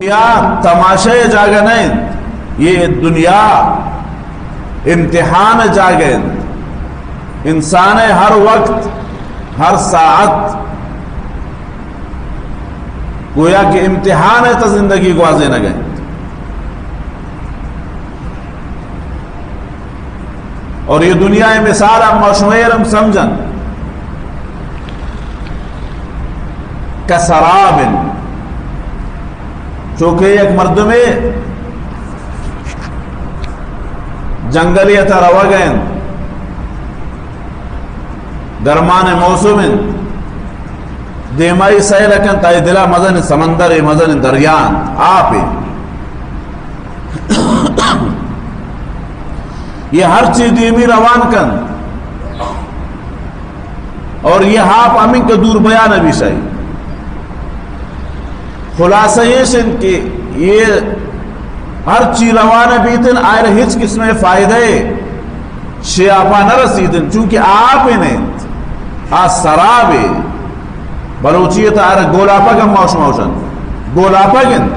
دنیا تماشے جاگہ نہیں، یہ دنیا امتحان جاگہ۔ انسان ہر وقت ہر ساعت گویا کہ امتحان ہے تو زندگی کو آزے نہ گئے۔ اور یہ دنیا مثال اب مشمیر سمجھن کسراب، چونکہ ایک مرد میں جنگلیت روا گئے درمان موسم دیمائی سیلکن تائی دلا مزن سمندر مزن دریان آپ یہ ہر چیز دیمی روان کن، اور یہ آپ امین کے دور بیان بھی صحیح خلاصہ یہ سن کہ یہ ہر چیز روان بیتن آئر ہچ قسم فائدے شیعپا نہ رسیدن، چونکہ آپ انہیں سراب بلوچیت آئر گولاپا گم موشن گولاپا گن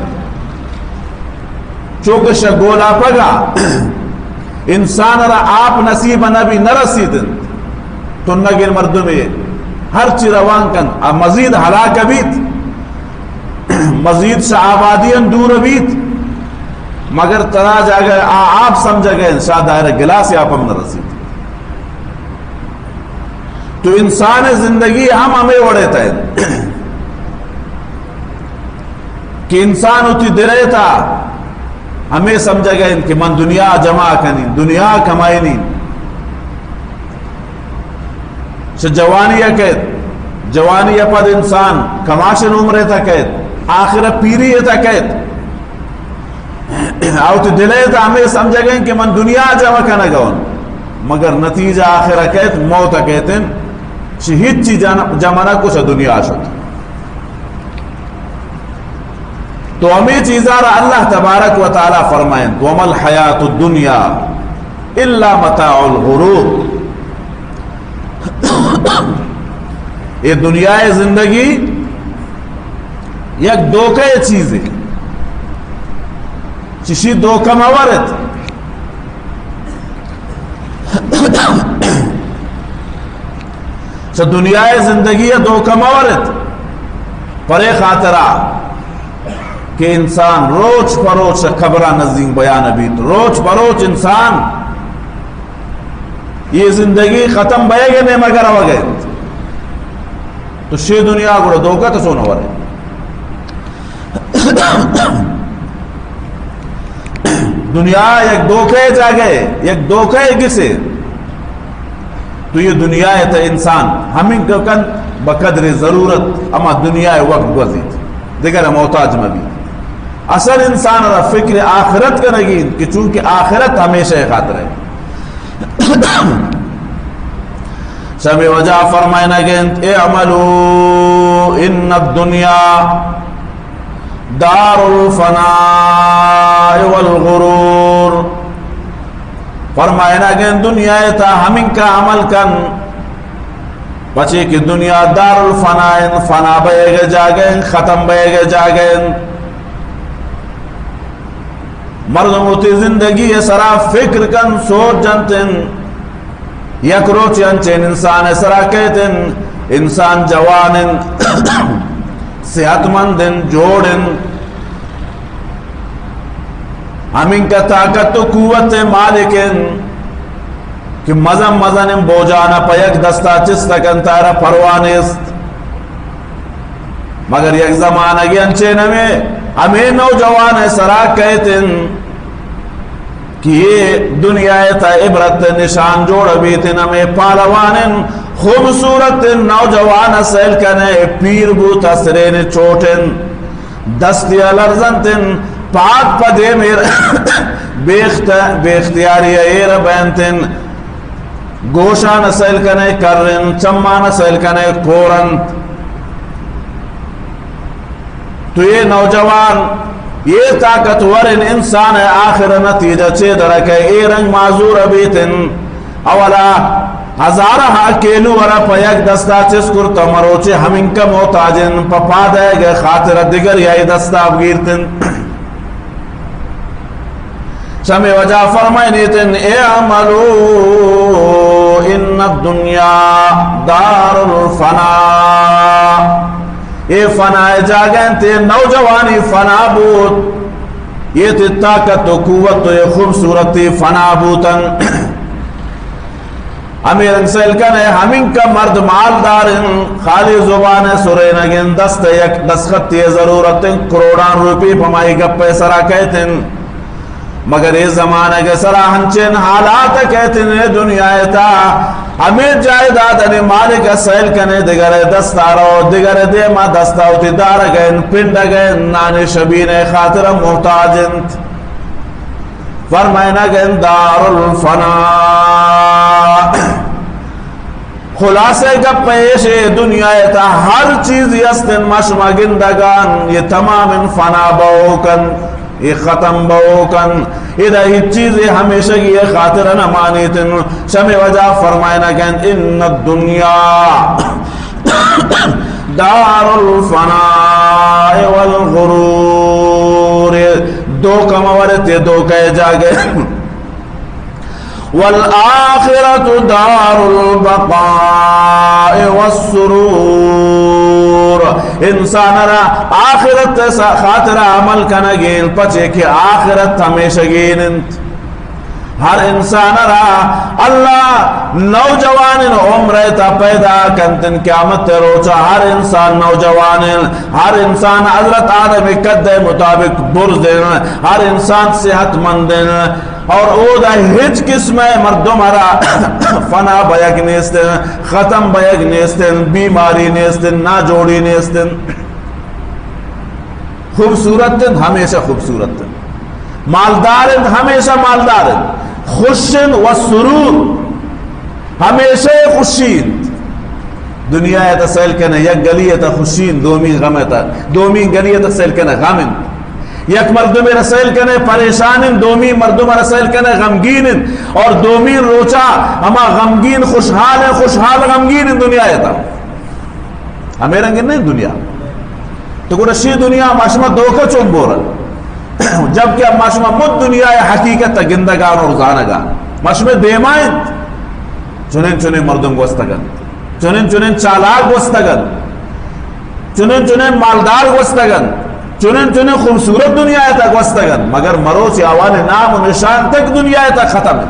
چونکہ شا گولاپا گا انسان را آپ نصیب نبی نہ رسیدن تو نگر مردم میں ہر چیز روان کن مزید ہلاک بیت، مزید سے آبادیاں دور بیت، مگر ترا جاگہ آپ سمجھا گئے شاہ دائرہ گلاس آپ ہم نہ رسید۔ تو انسان زندگی ہمیں وڑے تھے کہ انسان ہوتی درے تھا ہمیں سمجھا گئے کہ من دنیا جمع کنی دنیا کمائی نہیں، جوانی قید جوانی پد انسان کماشن عمرے تھا قید آخرت پیری تھا قید آؤت دلے تھا ہمیں سمجھا گئے کہ من دنیا جمع کنا گون، مگر نتیجہ آخرت قید موت کہتے ہیں شہید چی جمع نہ کچھ دنیا شد۔ تو ہمیں چیزار اللہ تبارک و تعالی فرمائیں وَمَا الْحَيَاةُ الدُّنْيَا إِلَّا مَتَاعُ الْغُرُورِ، یہ دنیا زندگی یک دھوکہ چیز ہے، چشی دھوکہ مورت چھ دنیا زندگی دھوکہ مورت پرے خاطرہ کہ انسان روچ پروچ خبرہ نزدیک بیان بیت، روچ پروچ انسان یہ زندگی ختم بے گے نہیں مگر ہو گئے تو شی دنیا کو دھوکہ تو سونا ہو رہے۔ دنیا ایک دھوکے جاگے ایک دھوکے کسے تو یہ دنیا ہے تو انسان ہمیں کن بقدر ضرورت اما دنیا وقت گزید دیگر محتاج مبی اصل انسان را فکر آخرت کا نگین کہ چونکہ آخرت ہمیشہ خاطر ہے۔ سبھی وجہ فرمائے نگین اعملوا ان الدنیا دار الفناء والغرور، فرمائے نگین دنیا تا ہمیں کا عمل کن بچے کہ دنیا دار الفناء فنا بے گے جاگیں ختم بے گے جاگیں، مردم ہوتی زندگی سرا فکر کن سوچ جنتن یک روچ انچین انسان سرا کہتن انسان جوانن صحت مندن جوڑن ہمیں کا طاقت و قوت مالکن کہ مزم مزن بوجانا پیک دستا چستکن تارا پروانست، مگر یک زمانہ کی انچین ہمیں نوجوان سرا کہتن کہ یہ دنیا تا عبرت نشان جوڑ بیتن ہمیں پالوانن خوبصورت نوجوان سیل کنے پیر بو تسرین چوٹن دستی لرزنتن پاک پدے بے اختیاری ایر بینتن گوشان سیل کنے کرن چمان سیل کنے کورن، تو یہ نوجوان یہ طاقتور انسان ہے آخر نتیجہ چے درکے اے رنگ معذور بیتن اولا ہزارہ اکیلو ورا پیک دستا چسکر تمروچے ہمیں کا محتاجن پپا دے گے خاطر دیگر یہی دستا افگیرتن شمی وجہ فرمائنی تن اعملو ان الدنیا دار الفنا، یہ فنا جاگن تے نوجوانی فنا بود، یہ تی طاقت و قوت و یہ خوبصورت فنا بوتن. امیر انسل کنے ہمیں کا مرد مالدار خالی زبان سرینگن دست یک دستخطی ضرورت کروڑان روپی پمائی گپے سرا کہتن، مگر یہ زمانہ کے سرا ہنچن حالات کہتے ہیں دنیا تا ہمیں جائیداد انی مالک سیل کنے دیگر دستارو دیگر دیما دستاو تی دار گئن پنڈ گئن نانی شبین خاطر محتاجنت فرمائنا گئن دار الفنا. خلاصے کا پیش دنیا تا ہر چیز یستن مشما گندگان یہ تمام فنا بوکن یہ ختم بوکن ادھا ہی چیزیں ہمیشہ یہ خاطر نمانیتن. شمی وجہ فرمائنا کہ ان الدنیا دار الفناء والغرور، دو کمورت دو کہے جاگے، والآخرت دار البقاء والسرور. انسان را آخرت خاطر عمل کنگین پچے کہ آخرت ہمیشہ گیننت. ہر انسان را اللہ نوجوان عمر تا پیدا کنتن قیامت روچا ہر انسان نوجوان، ہر انسان حضرت آدم قد مطابق برزن، ہر انسان صحت مندن اور او دا ہج قسم مردم را فنا بیگ نیستن، ختم بیگ نیستن، بیماری نیستن، نا جوڑی نیستن. خوبصورت ہمیشہ خوبصورت، مالدار ہمیشہ مالدار، خوشن و سرور ہمیشہ خوشین. دنیا تا سیل کنے یک گلی تا خوشین دومی غم تا، دومی گلی تا سیل کنے غمن، یک مردم رسیل کنے پریشان، دومی مردم رسیل کنے غمگین، اور دومی روچا ہما غمگین خوشحال ہے، خوشحال غمگین دنیا تا. ہمیں رنگن نہیں دنیا تو کو رشی دنیا ماشمہ دوکہ چون بورا، جبکہ اب ماشمہ مد دنیا حقیقت گندگان اور زانگان ماشمہ دیمائن چنین چنین مردم گوستگن، چنین چنین چالاک گوستگن، چنین چنین مالدار گوستگن، چنین چنین خوبصورت دنیا تا گوستگن، مگر مروچ آوان نام و نشان تک دنیا تا ختم ہے.